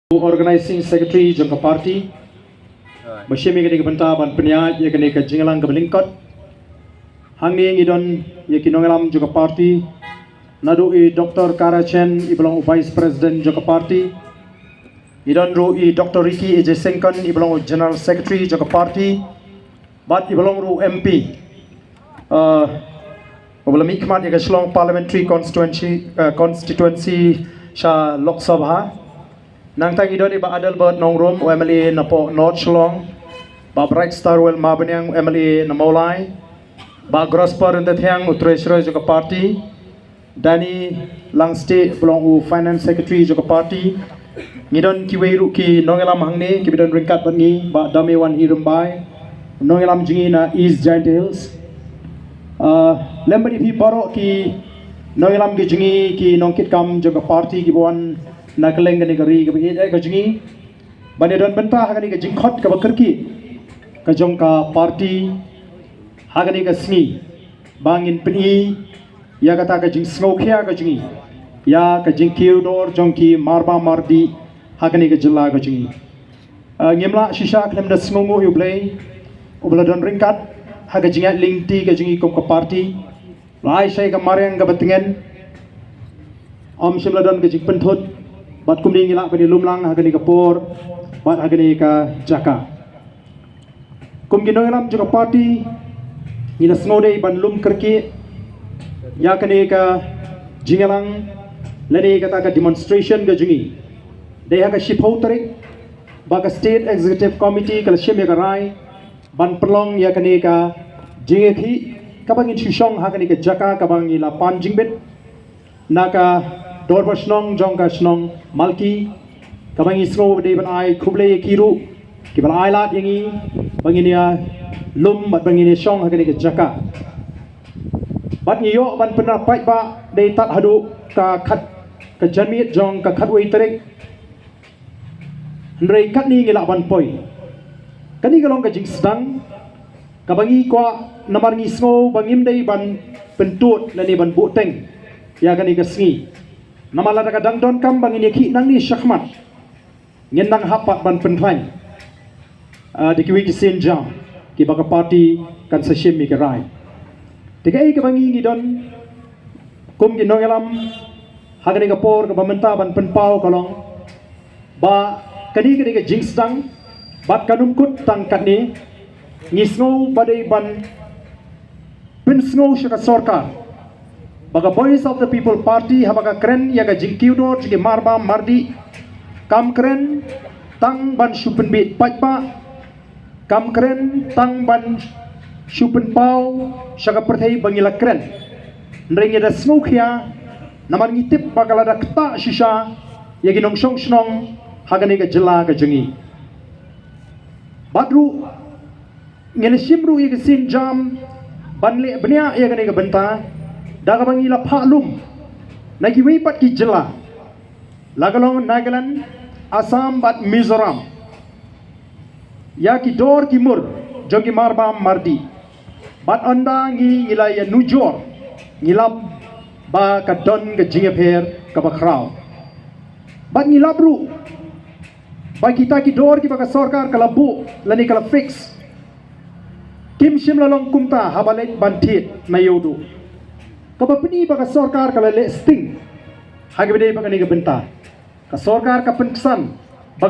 Organizing Secretary jangka parti Masyim yang kini benta ban peniat yang kini ke jinglang ke belingkot Hangni ngidon yang kinongelam jangka parti Nadu Dr. Karachen ibalong Vice President jangka parti Idon ru Dr. Ricky Ej Sengkan ibalong General Secretary jangka parti Bat ibalong ru MP Wabalam ikmat yang keselong Parliamentary Constituency Sha Lok Sabha Nang tagi doni ba adal bat nongrum MLA na po North Shillong ba Bright Star Well Mabanyang MLA na Maulay ba Grosper nda thiang Treasurer joka party Dani lang state belong u Finance Secretary joka party ngidon kiweiru ki nongelam hangne ki bidon ringkat bangi ba Damewan Hirumbai nongelam jingi na East Giant Hills lembari pi barok ki nongelam ki jingi ki nongkit kam joka party ki buan nakaleng gani gari ke bagi ka jingi bani don benta hagani ka jingkhot ka bakerki ka jongka party hagani ka sngi bangin pni ya kata ka jing sngokhia ka jingi ya ka jing kiudor jongki marba mardi hagani ka jilla ka jingi ngemla shisha khlem da sngongo yublei ubla don ringkat haga jingat lingti ka jingi kom ka party lai sai ka mareng ka batingen om shimla don ka jing penthut Bat kumni ngilak bani lumlang hagani ka por bat hagani ka jaka kum ginongelam juga party ngina snode ban lum kerki ya kani ka jingalang lani kata ka demonstration ga jingi dei haga shipho tarik baga state executive committee kala sheme ka rai ban perlong ya kani ka jinge khi kabangin shishong hagani ka jaka kabangila pan jingbet naka Dorba snong jongka snong malki kabangi snow de ban ai khuble kiru ki ban ai lat yangi banginia lum bat bangini song hagani ke jaka bat ni yo ban pernah pai ba de tat hadu ka khat ka jamit jong ka khat wei terek ndrei kat ni ngila ban poi kani galong ka jing sedang kabangi kwa namar ngi snow bangim dei ban pentut lani ban bu teng ya kani ka sngi Namala daga dangdon kam bangin yaki nang ni syakmat ngendang hapat ban pentlain dikiwi ki sen jam ki baka party kan sashim mi kerai tigai ke bangi ngidon kum ki nongelam hagani ka por ka bamenta ban penpau kalong ba kani kani ka jingsdang bat kanum kut tang katni ngisngo badai ban pinsngo syaka sorkar Baga Voice of the People Party habaga keren yaga jingkiudo jige marba mardi kam keren tang ban shupen bit pajba kam keren tang ban shupen pau syaga perthai bangila keren nrengi da smokhia namar ngitip bagala da kta shisha yagi nong shong shnong hagani ga jilla ga jingi badru ngene shimru yagi sin jam banle bnya yagani ga benta daga bangila phalum nagi wipat ki jilla lagalong Nagaland Assam bat Mizoram ya ki dor ki mur jogi marba mardi bat anda ngi ilaya nujor ngilab ba ka don ka jingepher ka bakrao bat ngilabru ba kita ki dor ki ba ka sarkar kala bu lani kala fix kim shimla long kumta habalet bantit mayodu Kapapini baka sarkar kala le sting hagi bede baka ni ka benta ka sarkar ka penkesan